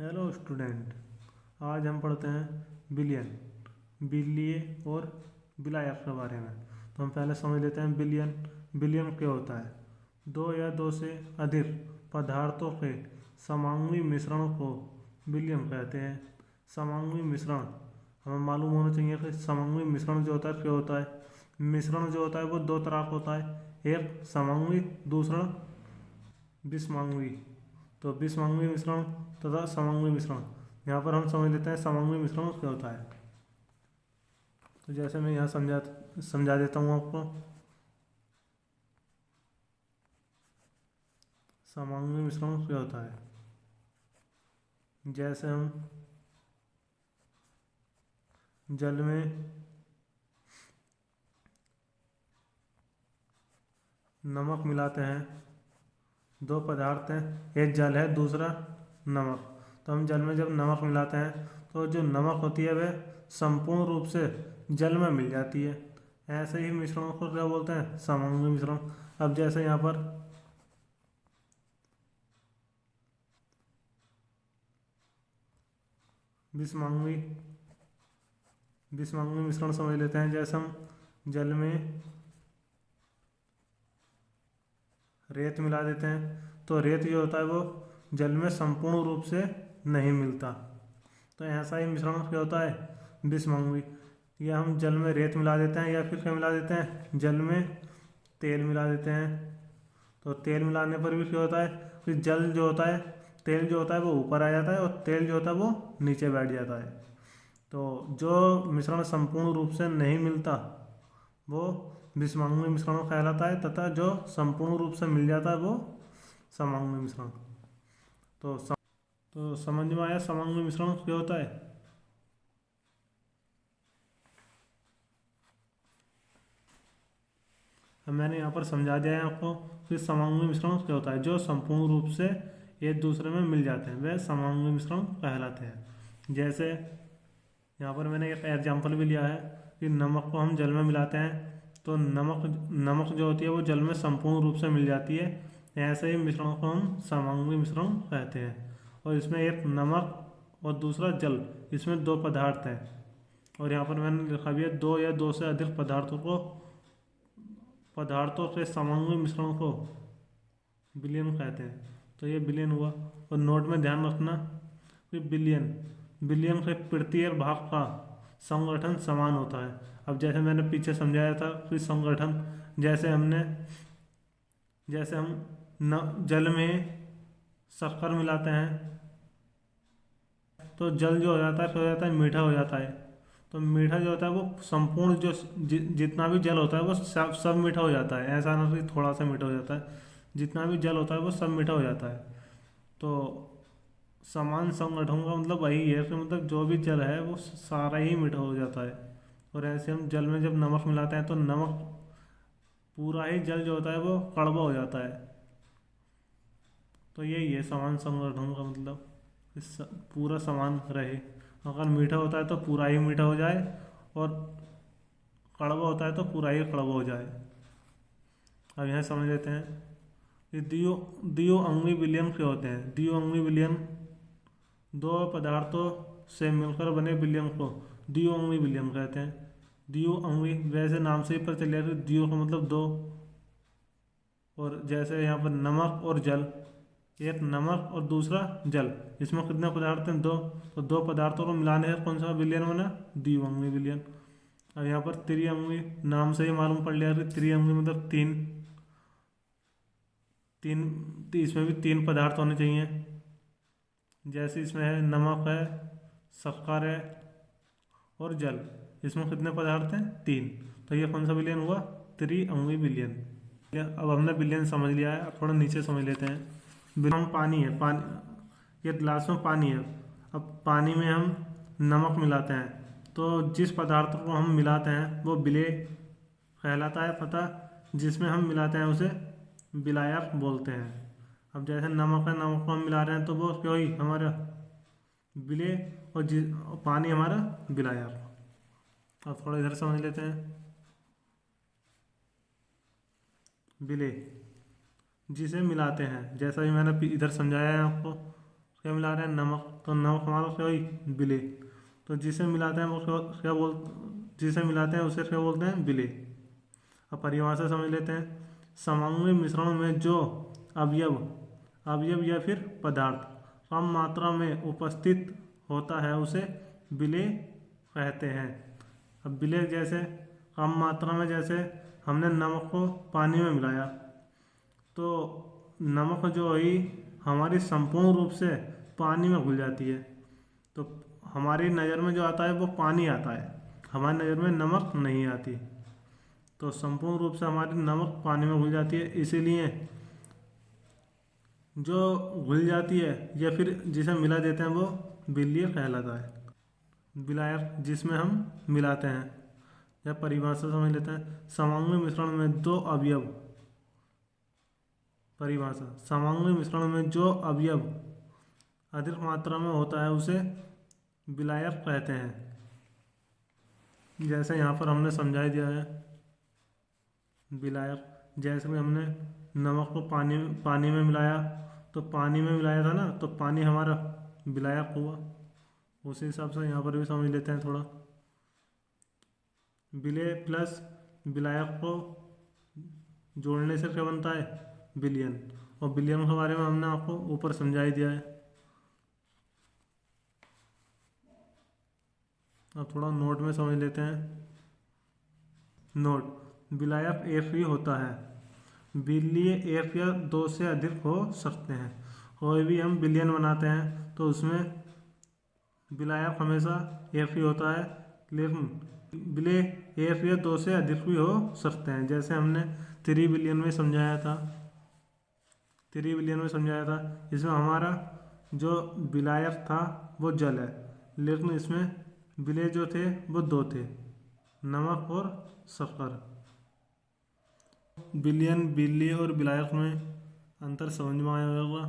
Hello student. आज हम पढ़ते हैं बिलियन, बिलिए और बिलायर के बारे में। तो हम पहले समझ लेते हैं बिलियन। बिलियन क्या होता है? दो या दो से अधिक पदार्थों के समांगी मिश्रण को बिलियन कहते हैं। समांगी मिश्रण हमें मालूम होना चाहिए कि समांगी मिश्रण जो होता है क्या होता है। मिश्रण जो होता है वो दो तरह का होता है, एक समांगी, दूसरा विषमांगी। तो विषमांगी मिश्रण तथा समांगी मिश्रण, यहाँ पर हम समझ लेते हैं समांगी मिश्रण क्या होता है। तो जैसे मैं यहाँ समझा देता हूँ आपको। समांगी मिश्रण क्या होता है, जैसे हम जल में नमक मिलाते हैं। दो पदार्थ हैं, एक जल है दूसरा नमक। तो हम जल में जब नमक मिलाते हैं तो जो नमक होती है वह संपूर्ण रूप से जल में मिल जाती है। ऐसे ही मिश्रणों को क्या बोलते हैं? समांगी मिश्रण। अब जैसे यहाँ पर विषमांगी विषमांगी मिश्रण समझ लेते हैं। जैसे हम जल में रेत मिला देते हैं तो रेत जो होता है वो जल में संपूर्ण रूप से नहीं मिलता। तो ऐसा ही मिश्रण क्या होता है? विषमांगी। या हम जल में रेत मिला देते हैं या फिर क्या मिला देते हैं? जल में तेल मिला देते हैं। तो तेल मिलाने पर भी क्या होता है? फिर जल जो होता है, तेल जो होता है वो ऊपर आ जाता है और तेल जो होता है वो नीचे बैठ जाता है। तो जो मिश्रण संपूर्ण रूप से नहीं मिलता वो विषमांगी मिश्रण कहलाता है, तथा जो संपूर्ण रूप से मिल जाता है वो समांगी मिश्रण। तो समझ में आया समांगी मिश्रण क्या होता है? अब मैंने यहाँ पर समझा दिया है आपको कि समांगी मिश्रण क्या होता है। जो संपूर्ण रूप से एक दूसरे में मिल जाते हैं वे समांगी मिश्रण कहलाते हैं। जैसे यहाँ पर मैंने एक एग्जाम्पल भी लिया है कि नमक को हम जल में मिलाते हैं तो नमक जो होती है वो जल में संपूर्ण रूप से मिल जाती है। ऐसे ही मिश्रणों को हम समांगी मिश्रण कहते हैं। और इसमें एक नमक और दूसरा जल, इसमें दो पदार्थ हैं। और यहाँ पर मैंने लिखा भी है दो या दो से अधिक पदार्थों के समांगी मिश्रण को बिलियन कहते हैं। तो ये बिलियन हुआ। और नोट में ध्यान रखना कि बिलियन के प्रत्येक भाग का संगठन समान होता है। अब जैसे मैंने पीछे समझाया था कि संगठन, जैसे हम जल में शक्कर मिलाते हैं तो जल जो हो जाता है तो हो जाता है मीठा हो जाता है। तो मीठा जो होता है वो संपूर्ण जो जितना भी जल होता है वो सब मीठा हो जाता है। ऐसा ना कि थोड़ा सा मीठा हो जाता है, जितना भी जल होता है वो सब मीठा हो जाता है। तो समान संगठन का मतलब वही है कि मतलब जो भी जल है वो सारा ही मीठा हो जाता है। और ऐसे हम जल में जब नमक मिलाते हैं तो नमक पूरा ही जल जो होता है वो कड़वा हो जाता है। तो यही है समान संगठन का मतलब, पूरा समान रहे। अगर मीठा होता है तो पूरा ही मीठा हो जाए और कड़वा होता है तो पूरा ही कड़वा हो जाए। अब यहाँ समझ लेते हैं कि द्विअंगी विलयन क्या होते हैं। द्विअंगी विलयन दो पदार्थों से मिलकर बने विलयन को द्विअंगी विलयन कहते हैं। द्विअंगी वैसे नाम से ही पता चल जाएगा, द्वियो का मतलब दो। और जैसे यहाँ पर नमक और जल, एक नमक और दूसरा जल, इसमें कितने पदार्थ हैं? दो। तो दो पदार्थों को मिलाने से कौन सा विलयन बना? द्विअंगी विलयन। अब यहाँ पर त्रिअंगी, नाम से ही मालूम पड़ लिया कि त्रिअंगी मतलब तीन तीन इसमें भी तीन पदार्थ होने चाहिए। जैसे इसमें है नमक है, शक्कर है और जल, इसमें कितने पदार्थ हैं? तीन। तो ये कौन सा विलयन हुआ? त्रिअंगी विलयन। अब हमने विलयन समझ लिया है। अब थोड़ा नीचे समझ लेते हैं। विलयन पानी है, पानी, ये गिलास में पानी है। अब पानी में हम नमक मिलाते हैं तो जिस पदार्थ को हम मिलाते हैं वो विलेय कहलाता है, तथा जिसमें हम मिलाते हैं उसे विलायक बोलते हैं। अब जैसे नमक है, नमक को हम मिला रहे हैं तो वो क्या हुई? हमारा विलेय। और पानी हमारा विलायक। अब थोड़ा इधर समझ लेते हैं। विलेय जिसे मिलाते हैं, जैसा भी मैंने इधर समझाया है आपको क्या मिला रहे हैं, नमक। तो नमक हमारा क्या हुई, विलेय। तो जिसे मिलाते हैं वो क्या जिसे मिलाते हैं उसे क्या बोलते हैं, विलेय। अब परिभाषा समझ लेते हैं। समांगी मिश्रण में जो अवयव अवयव या फिर पदार्थ कम मात्रा में उपस्थित होता है उसे विलेय कहते हैं। अब विलेय जैसे कम मात्रा में, जैसे हमने नमक को पानी में मिलाया तो नमक जो हुई हमारी संपूर्ण रूप से पानी में घुल जाती है। तो हमारी नज़र में जो आता है वो पानी आता है, हमारी नज़र में नमक नहीं आती। तो संपूर्ण रूप से हमारी नमक पानी में घुल जाती है, इसीलिए जो घुल जाती है या फिर जिसे मिला देते हैं वो विलेय कहलाता है। विलायक जिसमें हम मिलाते हैं। या परिभाषा समझ लेते हैं। समांगी मिश्रण में दो अवयव परिभाषा समांगी मिश्रण में जो अवयव अधिक मात्रा में होता है उसे विलायक कहते हैं। जैसे यहाँ पर हमने समझा दिया है विलायक, जैसे कि हमने नमक को पानी में मिलाया तो पानी में मिलाया था ना, तो पानी हमारा विलायक हुआ। उसी हिसाब से यहाँ पर भी समझ लेते हैं थोड़ा। विलेय प्लस विलायक को जोड़ने से क्या बनता है, विलयन। और विलयन के बारे में हमने आपको ऊपर समझा ही दिया है। अब थोड़ा नोट में समझ लेते हैं। नोट, विलायक एक ही होता है, विलेय एक या दो से अधिक हो सकते हैं। कोई भी हम विलयन बनाते हैं तो उसमें विलायक हमेशा एक ही होता है, लेकिन विलेय एक या दो से अधिक भी हो सकते हैं। जैसे हमने 3 बिलियन में समझाया था, इसमें हमारा जो विलायक था वो जल है, लेकिन इसमें विलेय जो थे वो 2 थे, नमक और शक्कर। विलयन, विलेय और विलायक में अंतर समझ में आया होगा।